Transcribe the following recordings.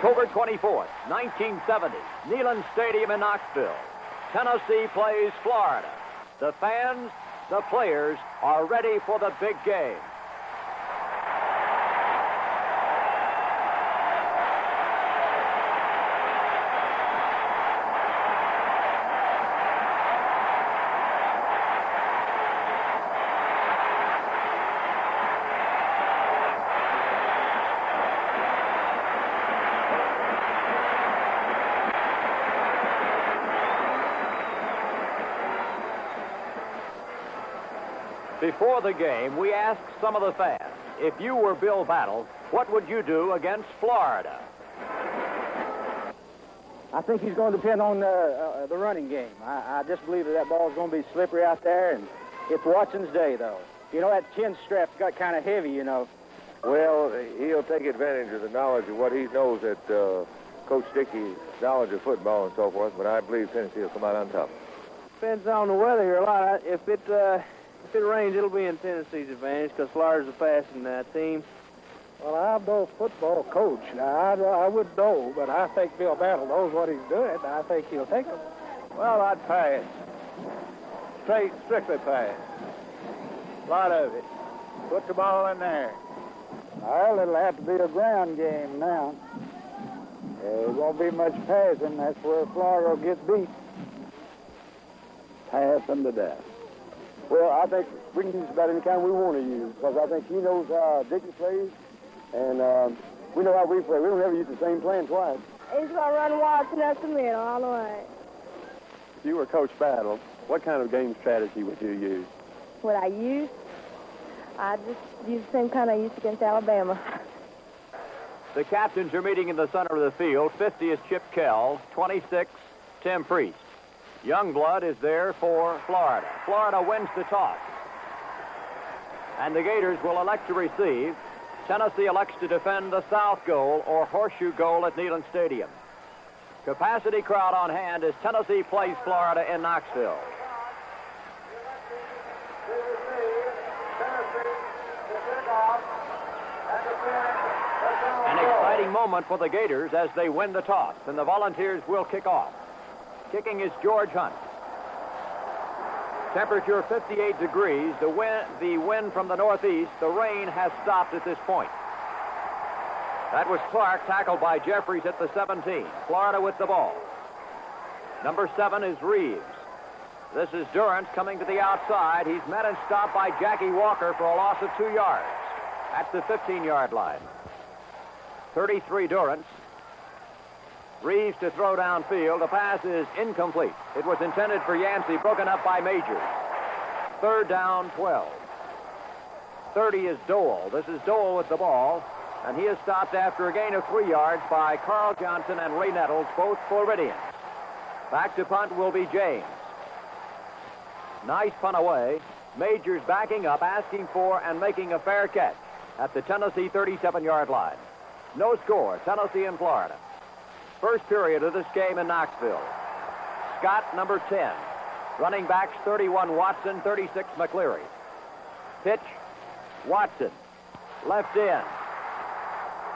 October 24th, 1970, Neyland Stadium in Knoxville. Tennessee plays Florida. The fans, the players are ready for the big game. Before the game, we asked some of the fans, if you were Bill Battle, what would you do against Florida? I think he's going to depend on the running game. I just believe that ball's going to be slippery out there, and it's Watson's day, though. You know, that chin strap's got kind of heavy, you know. Well, he'll take advantage of the knowledge of what he knows that Coach Dickey's knowledge of football and so forth, but I believe Tennessee will come out on top. Depends on the weather here a lot. If it rains, it'll be in Tennessee's advantage because Florida's a passing team. Well, I'm no football coach. Now, I wouldn't know, but I think Bill Battle knows what he's doing. I think he'll take them. Well, I'd pass. Strictly pass. A lot of it. Put the ball in there. Well, it'll have to be a ground game now. There won't be much passing. That's where Florida gets beat. Pass them to death. Well, I think we can use about any kind we want to use because I think he knows how Dickey plays, and we know how we play. We don't ever use the same plan twice. He's going to run Watson up the middle all the way. If you were Coach Battle, what kind of game strategy would you use? What I use? I just use the same kind I used against Alabama. The captains are meeting in the center of the field. 50 is Chip Kell, 26, Tim Priest. Youngblood is there for Florida. Florida wins the toss. And the Gators will elect to receive. Tennessee elects to defend the south goal or horseshoe goal at Neyland Stadium. Capacity crowd on hand as Tennessee plays Florida in Knoxville. An exciting moment for the Gators as they win the toss, and the Volunteers will kick off. Kicking is George Hunt. Temperature 58 degrees. The wind from the northeast. The rain has stopped at this point. That was Clark, tackled by Jeffries at the 17. Florida with the ball. Number 7 is Reeves. This is Durrance coming to the outside. He's met and stopped by Jackie Walker for a loss of 2 yards at the 15-yard line. 33 Durrance. Reeves to throw downfield. The pass is incomplete. It was intended for Yancey, broken up by Majors. 3rd down, 12. 30 is Dole. This is Dole with the ball, and he is stopped after a gain of 3 yards by Carl Johnson and Ray Nettles, both Floridians. Back to punt will be James. Nice punt away. Majors backing up, asking for and making a fair catch at the Tennessee 37-yard line. No score, Tennessee and Florida. First period of this game in Knoxville. Scott, number 10. Running backs, 31 Watson, 36 McCleary. Pitch, Watson. Left in.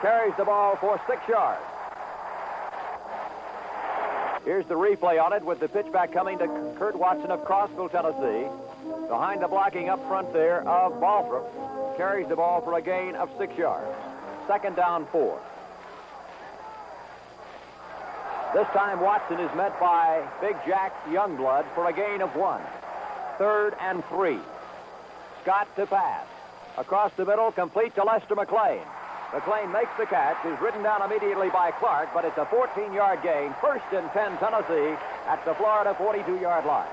Carries the ball for 6 yards. Here's the replay on it with the pitchback coming to Curt Watson of Crossville, Tennessee. Behind the blocking up front there of Balthrop. Carries the ball for a gain of 6 yards. 2nd down, 4. This time Watson is met by Big Jack Youngblood for a gain of 1. 3rd and 3. Scott to pass. Across the middle, complete to Lester McLean. McLean makes the catch, is ridden down immediately by Clark, but it's a 14-yard gain. 1st and 10 Tennessee at the Florida 42-yard line.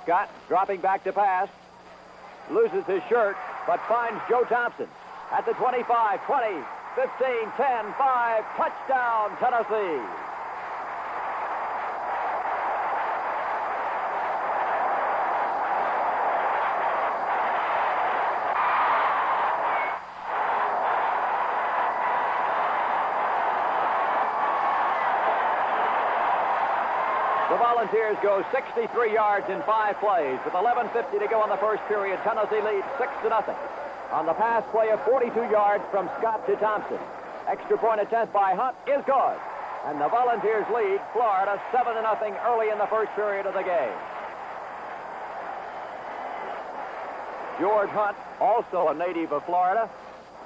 Scott dropping back to pass. Loses his shirt, but finds Joe Thompson at the 25, 20, 15, 10, 5, touchdown, Tennessee. The Volunteers go 63 yards in 5 plays. With 11:50 to go in the first period, Tennessee leads 6-0. on the pass play of 42 yards from Scott to Thompson. Extra point attempt by Hunt is good. And the Volunteers lead Florida 7-0 early in the first period of the game. George Hunt, also a native of Florida,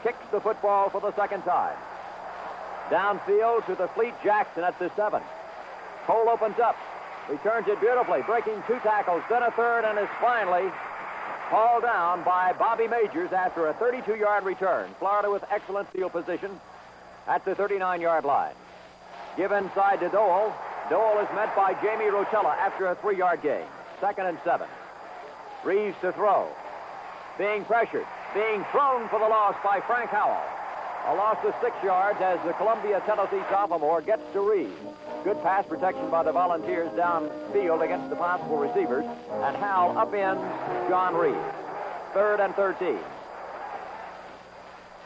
kicks the football for the second time. Downfield to the Fleet Jackson at the 7. Cole opens up, returns it beautifully, breaking 2 tackles, then a third, and is finally hauled down by Bobby Majors after a 32-yard return. Florida with excellent field position at the 39-yard line. Give inside to Dole. Dole is met by Jamie Rotella after a 3-yard gain. 2nd and 7. Reeves to throw. Being pressured. Being thrown for the loss by Frank Howell. A loss of 6 yards as the Columbia, Tennessee sophomore gets to Reeves. Good pass protection by the Volunteers downfield against the possible receivers. And Howell upends John Reeves. 3rd and 13.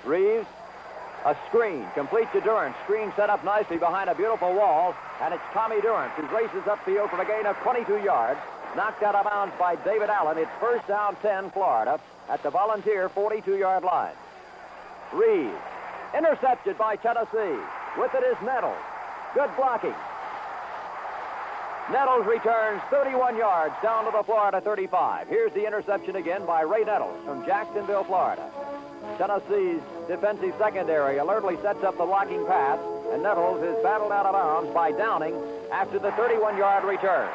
Reeves, a screen, complete to Durrance. Screen set up nicely behind a beautiful wall. And it's Tommy Durrance who races upfield for a gain of 22 yards. Knocked out of bounds by David Allen. It's first down 10, Florida, at the Volunteer 42-yard line. Reeves, intercepted by Tennessee. With it is Nettles. Good blocking. Nettles returns 31 yards down to the Florida 35. Here's the interception again by Ray Nettles from Jacksonville, Florida. Tennessee's defensive secondary alertly sets up the blocking pass, and Nettles is battled out of bounds by Downing after the 31-yard return.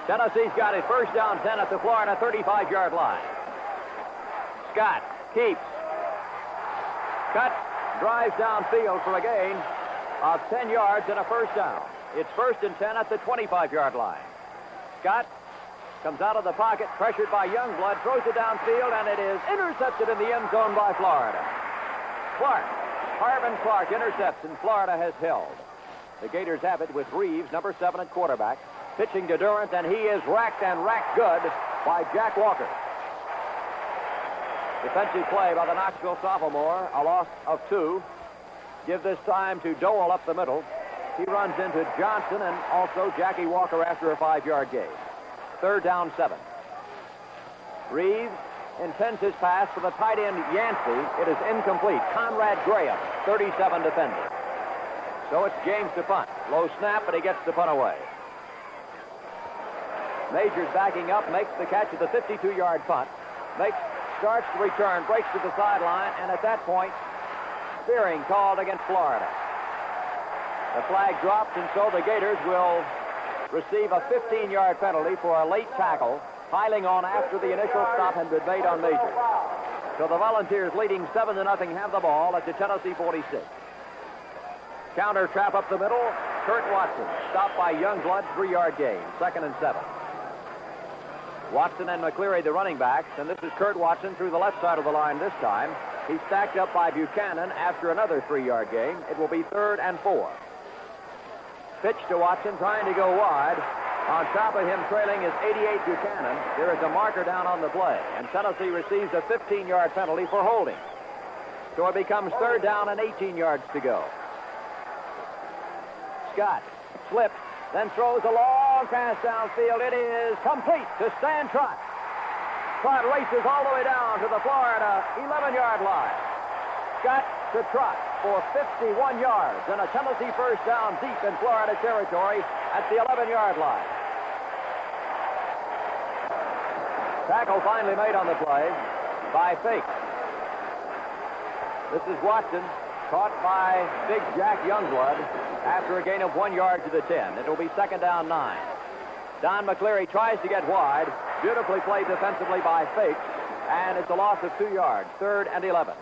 Tennessee's got it first down 10 at the Florida 35-yard line. Scott keeps. Cut, drives downfield for a gain of 10 yards and a first down. It's 1st and 10 at the 25-yard line. Scott comes out of the pocket, pressured by Youngblood, throws it downfield, and it is intercepted in the end zone by Florida. Harvin Clark intercepts, and Florida has held. The Gators have it with Reeves, number 7 at quarterback. Pitching to Durrance, and he is racked good by Jack Walker. Defensive play by the Knoxville sophomore, a loss of 2. Give this time to Dole up the middle. He runs into Johnson and also Jackie Walker after a 5-yard gain. 3rd down 7. Reeves intends his pass for the tight end Yancey. It is incomplete. Conrad Graham, 37 defender. So it's James to punt. Low snap, but he gets the punt away. Majors backing up, makes the catch at the 52-yard punt. Starts the return, breaks to the sideline, and at that point, spearing called against Florida. The flag drops, and so the Gators will receive a 15-yard penalty for a late tackle, piling on after the initial stop had been made on Majors. So the Volunteers, leading 7-0, have the ball at the Tennessee 46. Counter trap up the middle. Curt Watson stopped by Youngblood, 3-yard gain. 2nd and 7. Watson and McCleary, the running backs, and this is Curt Watson through the left side of the line this time. He's stacked up by Buchanan after another 3-yard gain. It will be 3rd and 4. Pitch to Watson, trying to go wide. On top of him, trailing is 88 Buchanan. There is a marker down on the play, and Tennessee receives a 15-yard penalty for holding. So it becomes 3rd down and 18 yards to go. Scott slips, then throws a long pass downfield. It is complete to Stan Trott. Trott races all the way down to the Florida 11-yard line. Scott to Trott for 51 yards and a Tennessee first down deep in Florida territory at the 11-yard line. Tackle finally made on the play by Fake. This is Watson, caught by Big Jack Youngblood after a gain of 1 yard to the 10. It will be 2nd down 9. Don McCleary tries to get wide. Beautifully played defensively by Fake, and it's a loss of 2 yards. 3rd and 11.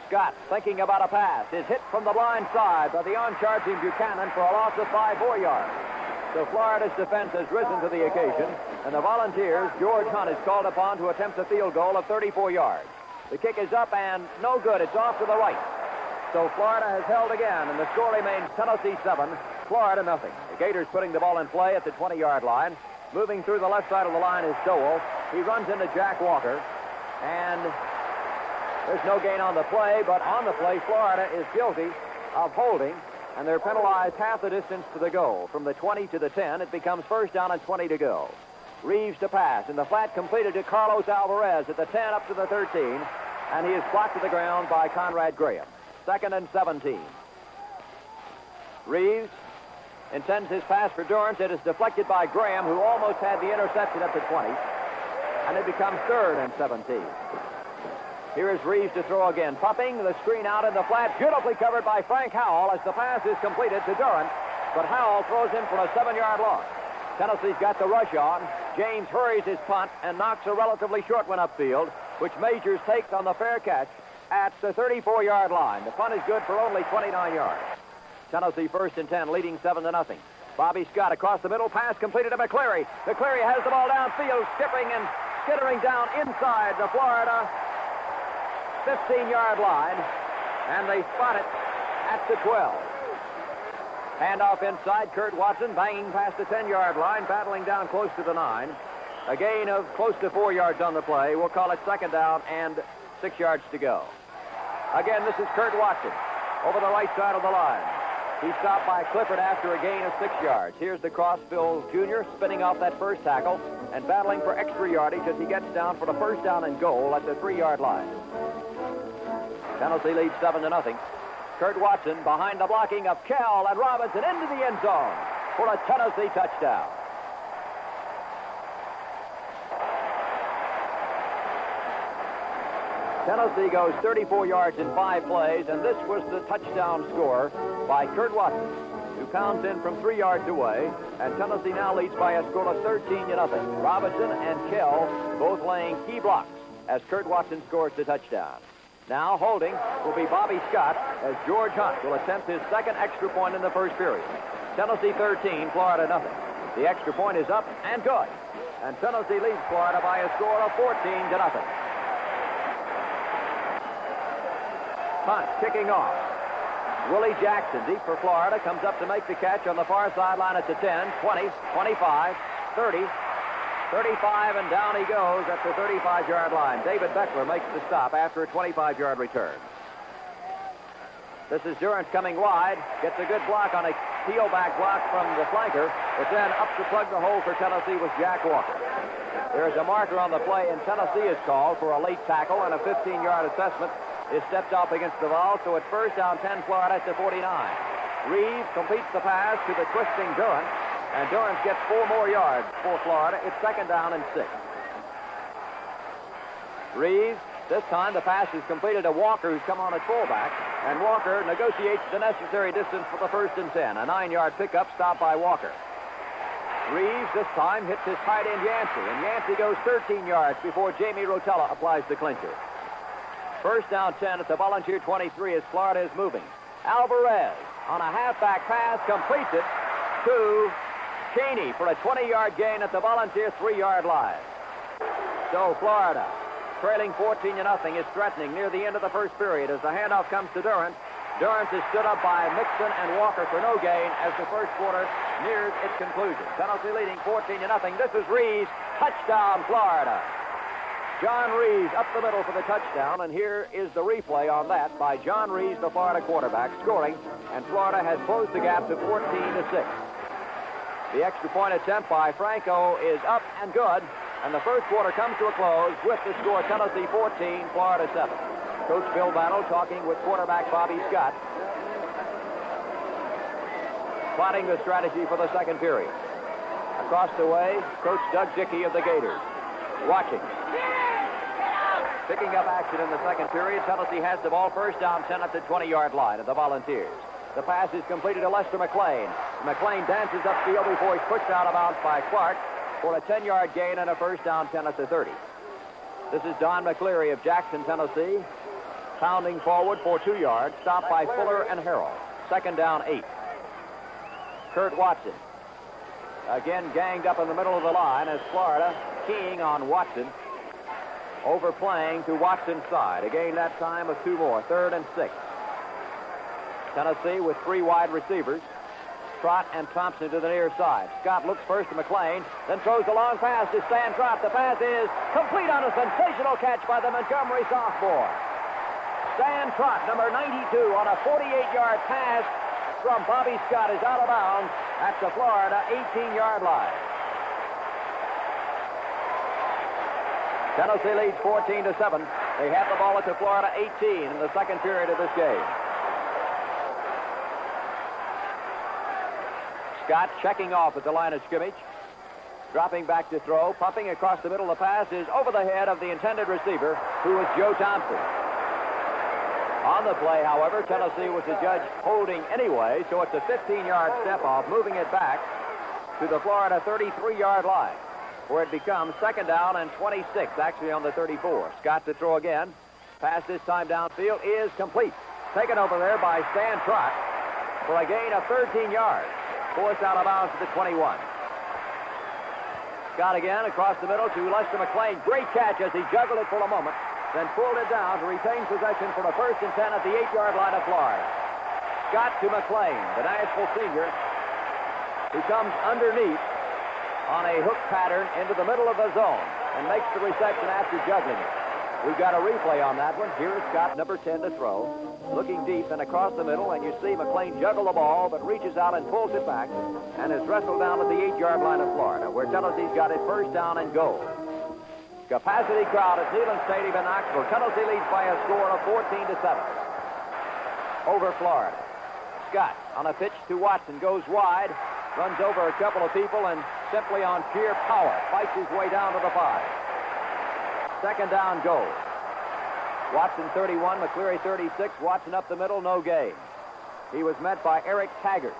Scott thinking about a pass is hit from the blind side by the on-charging Buchanan for a loss of 4 yards. So Florida's defense has risen to the occasion, and the Volunteers, George Hunt, is called upon to attempt a field goal of 34 yards. The kick is up and no good. It's off to the right. So Florida has held again, and the score remains Tennessee 7, Florida, nothing. The Gators putting the ball in play at the 20-yard line. Moving through the left side of the line is Dowell. He runs into Jack Walker, and there's no gain on the play, but on the play, Florida is guilty of holding, and they're penalized half the distance to the goal. From the 20 to the 10, it becomes first down and 20 to go. Reeves to pass, and the flat completed to Carlos Alvarez at the 10 up to the 13, and he is blocked to the ground by Conrad Graham. Second and 17. Reeves intends his pass for Dorrance. It is deflected by Graham, who almost had the interception at the 20, and it becomes third and 17. Here is Reeves to throw again. Popping the screen out in the flat, beautifully covered by Frank Howell as the pass is completed to Durant, but Howell throws in for a 7-yard loss. Tennessee's got the rush on. James hurries his punt and knocks a relatively short one upfield, which Majors takes on the fair catch at the 34-yard line. The punt is good for only 29 yards. Tennessee first and 10, leading 7-0. Bobby Scott across the middle, pass completed to McCleary. McCleary has the ball downfield, skipping and skittering down inside the Florida 15-yard line, and they spot it at the 12. Handoff inside, Curt Watson banging past the 10-yard line, battling down close to the 9. A gain of close to 4 yards on the play. We'll call it second down and 6 yards to go. Again, this is Curt Watson over the right side of the line. He's stopped by Clifford after a gain of 6 yards. Here's the Crossville Jr. spinning off that first tackle and battling for extra yardage as he gets down for the first down and goal at the 3-yard line. Tennessee leads 7-0. Curt Watson behind the blocking of Kell and Robinson into the end zone for a Tennessee touchdown. Tennessee goes 34 yards in 5 plays, and this was the touchdown score by Curt Watson, who pounds in from 3 yards away, and Tennessee now leads by a score of 13-0. Robinson and Kell both laying key blocks as Curt Watson scores the touchdown. Now holding will be Bobby Scott as George Hunt will attempt his second extra point in the first period. Tennessee 13, Florida nothing. The extra point is up and good, and Tennessee leads Florida by a score of 14-0. Hunt kicking off. Willie Jackson, deep for Florida, comes up to make the catch on the far sideline at the 10, 20, 25, 30, 35, and down he goes at the 35-yard line. David Beckler makes the stop after a 25-yard return. This is Durrance coming wide, gets a good block on a peel-back block from the flanker, but then up to plug the hole for Tennessee was Jack Walker. There is a marker on the play, and Tennessee is called for a late tackle, and a 15-yard assessment is stepped off against the ball, so it's first down 10, Florida at the 49. Reeves completes the pass to the twisting Durrance, and Durrance gets 4 more yards for Florida. It's second down and 6. Reeves, this time the pass is completed to Walker, who's come on at fullback, and Walker negotiates the necessary distance for the first and 10. A 9-yard pickup stopped by Walker. Reeves this time hits his tight end Yancey, and Yancey goes 13 yards before Jamie Rotella applies the clincher. First down 10 at the Volunteer 23 as Florida is moving. Alvarez on a halfback pass completes it to Cheney for a 20-yard gain at the Volunteer 3-yard line. So Florida, trailing 14-0, is threatening near the end of the first period as the handoff comes to Durrance. Durrance is stood up by Mixon and Walker for no gain as the first quarter nears its conclusion. Tennessee leading 14-0. This is Reeves. Touchdown, Florida. John Reeves up the middle for the touchdown, and here is the replay on that by John Reeves, the Florida quarterback, scoring, and Florida has closed the gap to 14-6. The extra point attempt by Franco is up and good, and the first quarter comes to a close with the score Tennessee 14, Florida 7. Coach Bill Battle talking with quarterback Bobby Scott, plotting the strategy for the second period. Across the way, Coach Doug Dickey of the Gators, watching. Picking up action in the second period, Tennessee has the ball first down 10 at the 20-yard line of the Volunteers. The pass is completed to Lester McLean. McLean dances upfield before he's pushed out of bounds by Clark for a 10-yard gain and a first down 10 at the 30. This is Don McCleary of Jackson, Tennessee, pounding forward for 2 yards, stopped by Fuller and Harrell. Second down 8. Curt Watson, again ganged up in the middle of the line as Florida keying on Watson, overplaying to Watson's side. A gain that time of 2 more, third and 6. Tennessee with 3 wide receivers. Trott and Thompson to the near side. Scott looks first to McLean, then throws a long pass to Stan Trott. The pass is complete on a sensational catch by the Montgomery sophomore. Stan Trott, number 92, on a 48-yard pass from Bobby Scott is out of bounds at the Florida 18-yard line. Tennessee leads 14-7. They have the ball at the Florida 18 in the second period of this game. Scott checking off at the line of scrimmage. Dropping back to throw. Pumping across the middle. The pass is over the head of the intended receiver, who was Joe Thompson. On the play, however, Tennessee was adjudged holding anyway, so it's a 15-yard step-off, moving it back to the Florida 33-yard line, where it becomes second down and 26, actually on the 34. Scott to throw again. Pass this time downfield is complete. Taken over there by Stan Trott for a gain of 13 yards. Forced out of bounds at the 21. Scott again across the middle to Lester McLean. Great catch as he juggled it for a moment, then pulled it down to retain possession for a 1st and 10 at the 8-yard line of Florida. Scott to McLean, the Nashville senior, who comes underneath on a hook pattern into the middle of the zone and makes the reception after juggling it. We've got a replay on that one. Here is Scott, number 10, to throw. Looking deep and across the middle, and you see McLean juggle the ball, but reaches out and pulls it back and is wrestled down at the 8-yard line of Florida, where Tennessee's got it 1st down and goal. Capacity crowd at Neyland Stadium in Knoxville. Tennessee leads by a score of 14-7 over Florida. Scott on a pitch to Watson, goes wide, runs over a couple of people, and simply on sheer power fights his way down to the 5. Second down goal. Watson 31, McCleary 36. Watson up the middle, no gain. He was met by Eric Taggart.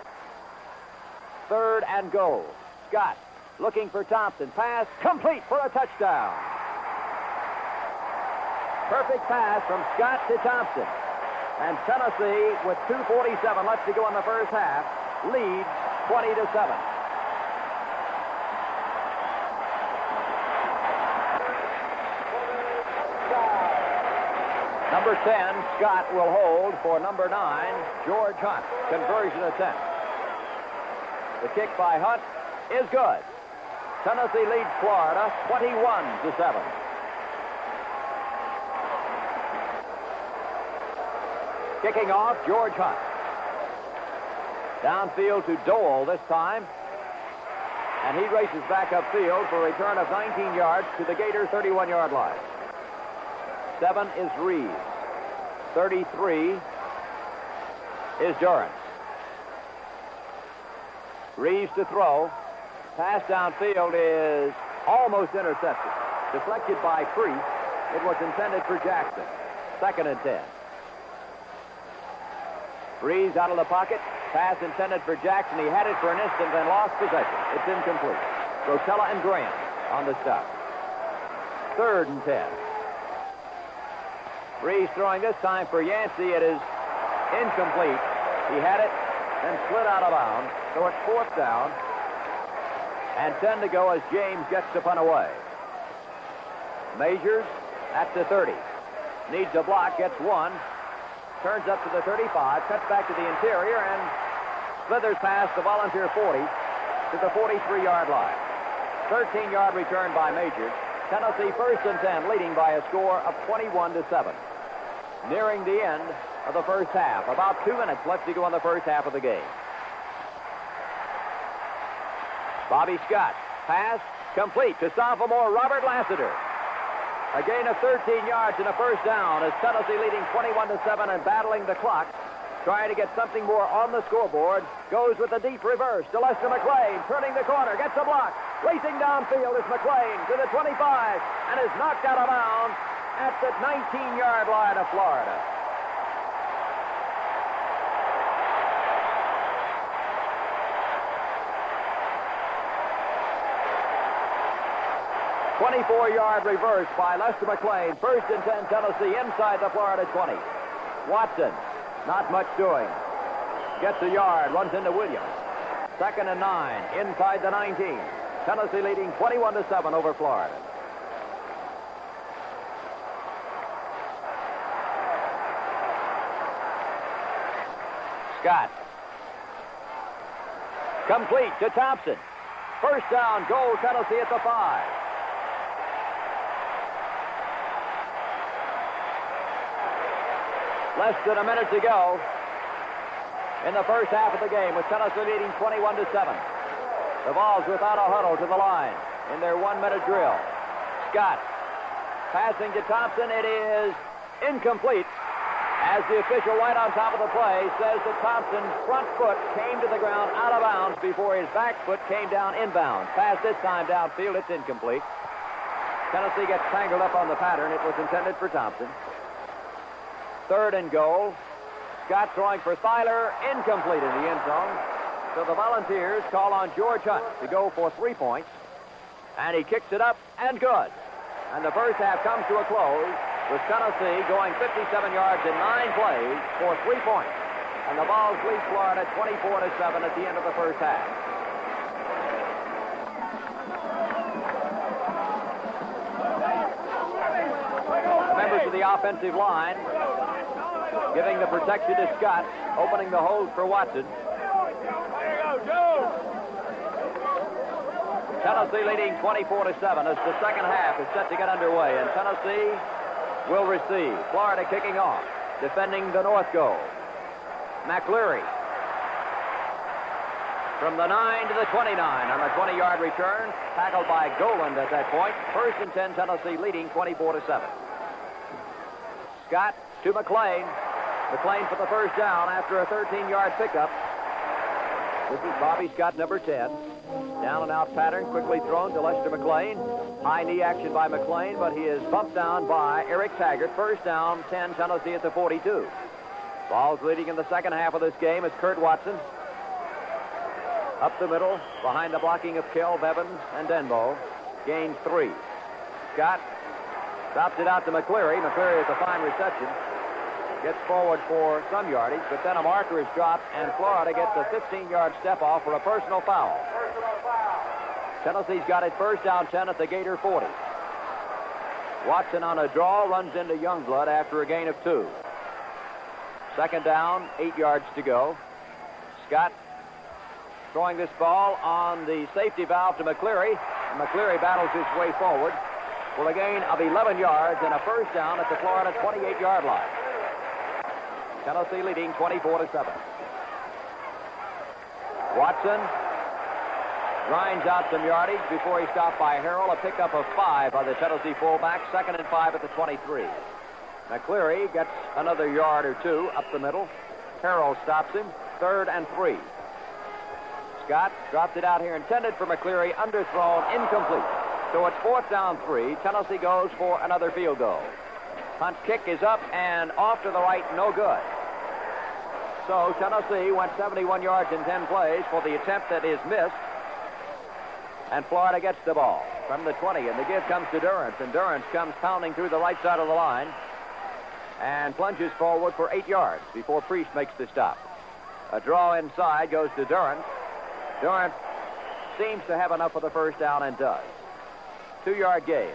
3rd and goal. Scott looking for Thompson. Pass complete for a touchdown. Perfect pass from Scott to Thompson. And Tennessee, with 2:47 left to go in the first half, leads 20-7. Number 10, Scott will hold for number 9, George Hunt. Conversion attempt. The kick by Hunt is good. Tennessee leads Florida 21-7. Kicking off, George Hunt. Downfield to Dole this time. And he races back upfield for a return of 19 yards to the Gators' 31-yard line. 7 is Reeves. 33 is Durrance. Reeves to throw. Pass downfield is almost intercepted. Deflected by Priest. It was intended for Jackson. 2nd and 10. Reeves out of the pocket. Pass intended for Jackson. He had it for an instant, then lost possession. It's incomplete. Rotella and Graham on the stop. 3rd and 10. Reeves throwing this time for Yancey. It is incomplete. He had it and slid out of bounds. So it's 4th down and 10 to go as James gets the punt away. Majors at the 30. Needs a block, gets one. Turns up to the 35, cuts back to the interior, and slithers past the Volunteer 40 to the 43-yard line. 13-yard return by Majors. Tennessee 1st and 10, leading by a score of 21-7. Nearing the end of the first half. About 2 minutes left to go in the first half of the game. Bobby Scott. Pass complete to sophomore Robert Lassiter. A gain of 13 yards and a 1st down as Tennessee leading 21-7 and battling the clock. Trying to get something more on the scoreboard. Goes with a deep reverse to Lester McLean. Turning the corner. Gets a block. Racing downfield is McLean to the 25 and is knocked out of bounds at the 19-yard line of Florida. "24-yard reverse by Lester McLean. 1st and 10 Tennessee inside the Florida 20. Watson, not much doing. Gets a yard, runs into Williams. 2nd and 9 inside the 19. Tennessee leading 21-7 over Florida. Scott. Complete to Thompson. First down, goal, Tennessee at the 5. Less than a minute to go in the first half of the game, with Tennessee leading 21-7. The Vols without a huddle to the line in their 1-minute drill. Scott passing to Thompson. It is incomplete, as the official right on top of the play says that Thompson's front foot came to the ground out of bounds before his back foot came down inbounds. Pass this time downfield. It's incomplete. Tennessee gets tangled up on the pattern. It was intended for Thompson. Third and goal. Scott throwing for Thyler. Incomplete in the end zone. So the Volunteers call on George Hunt to go for 3 points. And he kicks it up and good. And the first half comes to a close with Tennessee going 57 yards in 9 plays for 3 points. And the Vols lead Florida 24-7 at the end of the first half. Members of the offensive line giving the protection to Scott, opening the holes for Watson. Tennessee leading 24-7 as the second half is set to get underway, and Tennessee will receive. Florida kicking off, defending the north goal. McCleary from the 9 to the 29 on a 20-yard return, tackled by Goland at that point. First and 10, Tennessee leading 24-7. Scott to McLean. McLean for the first down after a 13-yard pickup. This is Bobby Scott, number 10. Down and out pattern, quickly thrown to Lester McLean. High knee action by McLean, but he is bumped down by Eric Taggart. First down, 10, Tennessee at the 42. Vols leading in the second half of this game is Curt Watson. Up the middle, behind the blocking of Kell, Evans, and Denbo. Gains 3. Scott stops it out to McCleary. McCleary has a fine reception. Gets forward for some yardage, but then a marker is dropped, and Florida gets a 15-yard step off for a personal foul. Tennessee's got it first down 10 at the Gator 40. Watson on a draw runs into Youngblood after a gain of 2. Second down, 8 yards to go. Scott throwing this ball on the safety valve to McCleary. McCleary battles his way forward for a gain of 11 yards and a first down at the Florida 28-yard line. Tennessee leading 24-7. Watson grinds out some yardage before he's stopped by Harrell. A pickup of 5 by the Tennessee fullback. 2nd and 5 at the 23. McCleary gets another yard or 2 up the middle. Harrell stops him. 3rd and 3. Scott dropped it out here, intended for McCleary, underthrown, incomplete. So it's 4th down 3. Tennessee goes for another field goal. Hunt's kick is up and off to the right, no good. So Tennessee went 71 yards in 10 plays for the attempt that is missed. And Florida gets the ball from the 20, and the give comes to Durrance, and Durrance comes pounding through the right side of the line and plunges forward for 8 yards before Priest makes the stop. A draw inside goes to Durrance. Durrance seems to have enough for the first down and does. 2-yard gain.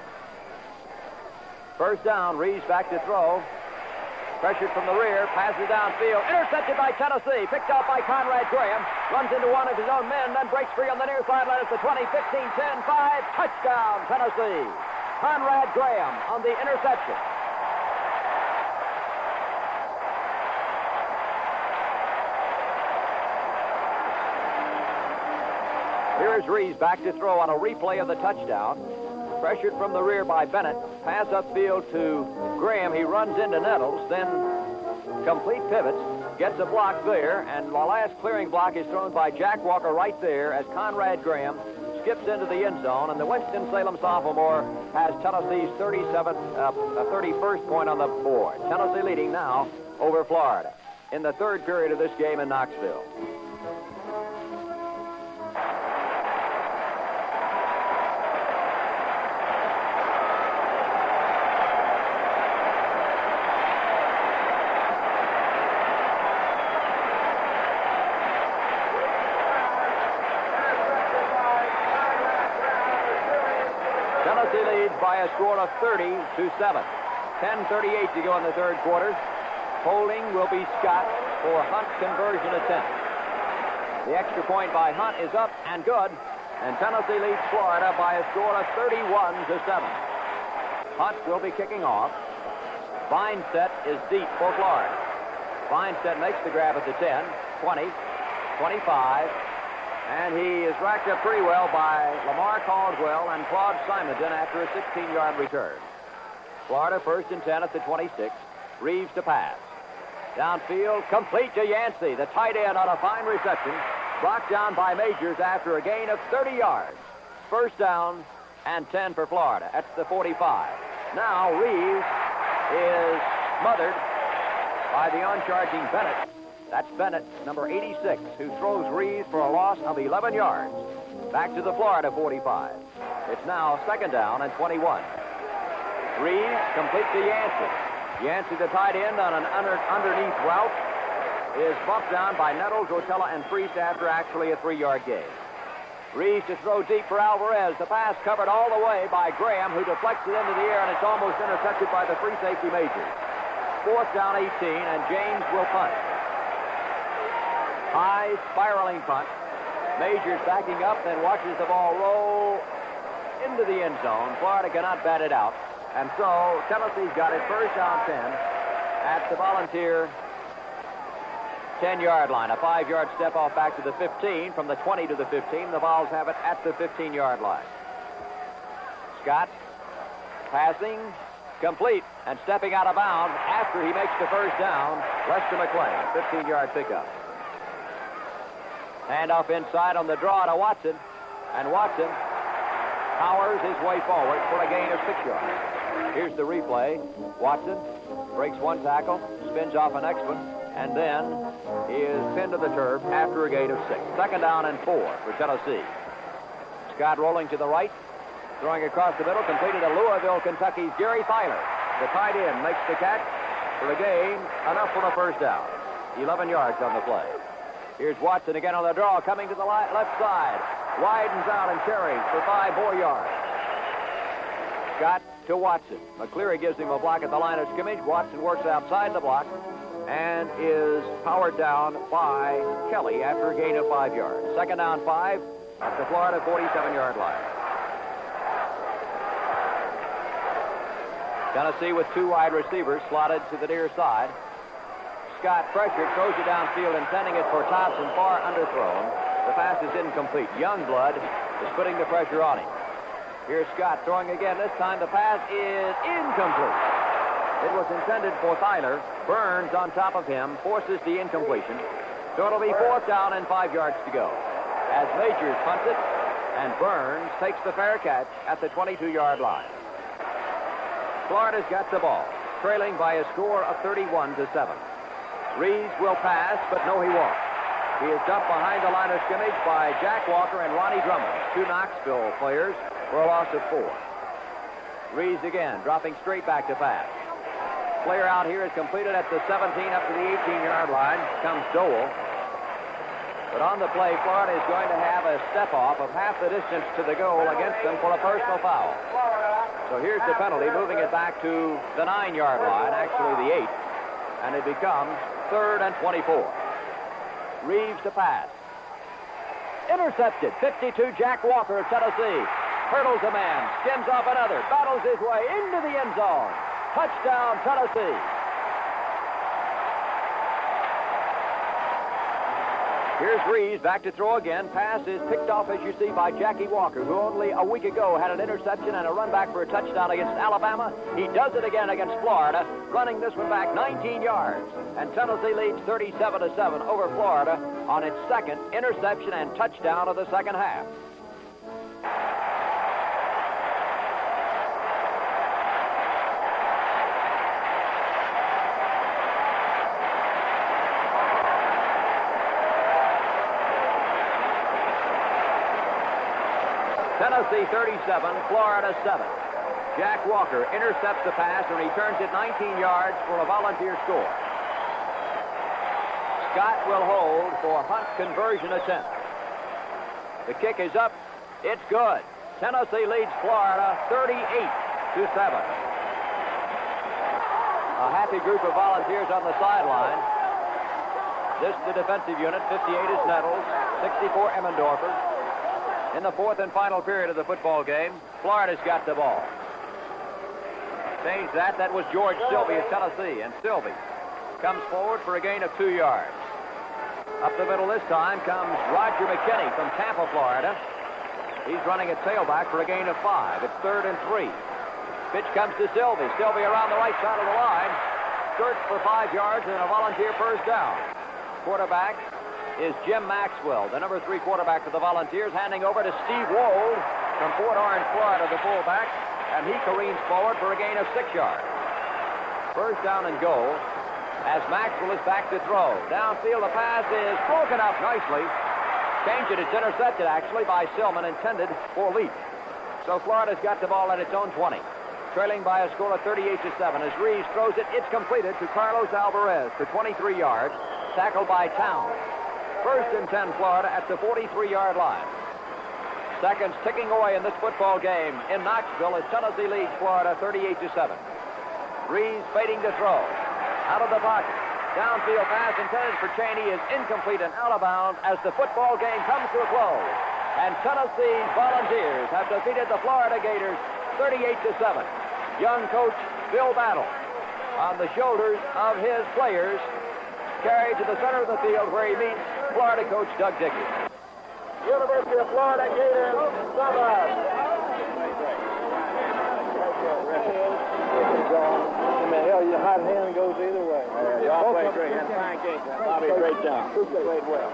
First down, Reeves back to throw. Pressured from the rear, passes downfield. Intercepted by Tennessee. Picked off by Conrad Graham. Runs into one of his own men, then breaks free on the near sideline at the 20, 15, 10, 5. Touchdown, Tennessee. Conrad Graham on the interception. Here's Reeves back to throw on a replay of the touchdown. Pressured from the rear by Bennett. Pass upfield to Graham. He runs into Nettles, then complete pivots. Gets a block there, and the last clearing block is thrown by Jack Walker right there as Conrad Graham skips into the end zone, and the Winston-Salem sophomore has Tennessee's 31st point on the board. Tennessee leading now over Florida in the 3rd period of this game in Knoxville. By a score of 30-7. 10:38 to go in the 3rd quarter. Holding will be Scott for Hunt's conversion attempt. The extra point by Hunt is up and good, and Tennessee leads Florida by a score of 31-7. Hunt will be kicking off. Vinestead is deep for Florida. Vinestead makes the grab at the 10, 20, 25, and he is racked up pretty well by Lamar Caldwell and Claude Simonton after a 16-yard return. Florida first and 10 at the 26. Reeves to pass. Downfield, complete to Yancey, the tight end on a fine reception. Blocked down by Majors after a gain of 30 yards. First down and 10 for Florida. That's the 45. Now Reeves is smothered by the on-charging Bennett. That's Bennett, number 86, who throws Reeves for a loss of 11 yards. Back to the Florida 45. It's now second down and 21. Reeves complete to Yancey. Yancey, the tight end, on an underneath route, is bumped down by Nettles, Rotella, and Priest after actually a 3-yard gain. Reeves to throw deep for Alvarez. The pass covered all the way by Graham, who deflects it into the air, and it's almost intercepted by the free safety Majors. Fourth down, 18, and James will punt. High spiraling punt. Majors backing up, then watches the ball roll into the end zone. Florida cannot bat it out. And so Tennessee's got it first down 10 at the Volunteer 10-yard line. A 5-yard step off back to the 15. From the 20 to the 15, the Vols have it at the 15-yard line. Scott passing, complete, and stepping out of bounds after he makes the first down. Lester McClain, 15-yard pickup. Handoff inside on the draw to Watson, and Watson powers his way forward for a gain of 6 yards. Here's the replay. Watson breaks one tackle, spins off the next one, and then he is pinned to the turf after a gain of 6. Second down and 4 for Tennessee. Scott rolling to the right, throwing across the middle, completed to Louisville, Kentucky's Gary Filer. The tight end makes the catch for a gain, enough for a first down. 11 yards on the play. Here's Watson again on the draw, coming to the left side. Widens out and carries for 5 more yards. Scott to Watson. McCleary gives him a block at the line of scrimmage. Watson works outside the block and is powered down by Kelly after a gain of 5 yards. Second down 5 at the Florida 47-yard line. Tennessee with 2 wide receivers slotted to the near side. Scott pressured, throws it downfield, intending it for Thompson, far underthrown. The pass is incomplete. Youngblood is putting the pressure on him. Here's Scott throwing again. This time the pass is incomplete. It was intended for Tyler. Burns on top of him forces the incompletion. So it'll be fourth down and 5 yards to go. As Majors punts it, and Burns takes the fair catch at the 22-yard line. Florida's got the ball, trailing by a score of 31-7. Reeves will pass, but no, he won't. He is dumped behind the line of scrimmage by Jack Walker and Ronnie Drummond, 2 Knoxville players, for a loss of 4. Reeves again, dropping straight back to pass. Player out here is completed at the 17 up to the 18-yard line. Comes Dole. But on the play, Florida is going to have a step-off of half the distance to the goal against them for a personal foul. So here's the penalty, moving it back to the 9-yard line, actually the 8. And it becomes 3rd and 24. Reeves to pass. Intercepted. 52, Jack Walker of Tennessee. Hurdles a man, skims off another, battles his way into the end zone. Touchdown, Tennessee. Here's Reeves back to throw again. Pass is picked off, as you see, by Jackie Walker, who only a week ago had an interception and a run back for a touchdown against Alabama. He does it again against Florida, running this one back 19 yards. And Tennessee leads 37-7 over Florida on its second interception and touchdown of the second half. Tennessee 37, Florida 7. Jack Walker intercepts the pass and returns it 19 yards for a Volunteer score. Scott will hold for Hunt conversion attempt. The kick is up. It's good. Tennessee leads Florida 38-7. A happy group of Volunteers on the sideline. This the defensive unit. 58 is Nettles. 64 Emmendorfer. In the fourth and final period of the football game, Florida's got the ball. Change that. That was George Sylvie of Tennessee. And Sylvie comes forward for a gain of 2 yards. Up the middle this time comes Roger McKinney from Tampa, Florida. He's running at tailback for a gain of 5. It's 3rd and 3. Pitch comes to Sylvie. Sylvie around the right side of the line. Search for 5 yards and a volunteer first down. Quarterback is Jim Maxwell, the number 3 quarterback for the Volunteers, handing over to Steve Wold from Fort Orange, Florida, the fullback, and he careens forward for a gain of 6 yards. First down and goal as Maxwell is back to throw. Downfield, the pass is broken up nicely. Change it. It's intercepted, actually, by Silman, intended for Leach. So Florida's got the ball at its own 20. Trailing by a score of 38-7. As Reeves throws it, it's completed to Carlos Alvarez for 23 yards, tackled by Towns. 1st and 10, Florida at the 43-yard line. Seconds ticking away in this football game in Knoxville as Tennessee leads Florida 38-7. Reeves fading to throw. Out of the pocket. Downfield pass intended for Cheney is incomplete and out of bounds as the football game comes to a close. And Tennessee's Volunteers have defeated the Florida Gators 38-7. Young coach Bill Battle on the shoulders of his players carried to the center of the field where he meets Florida coach Doug Dickey. University of Florida Gators, Hell, your hot hand goes either way. Y'all played great. Had a fine game. Bobby, great job. Played well.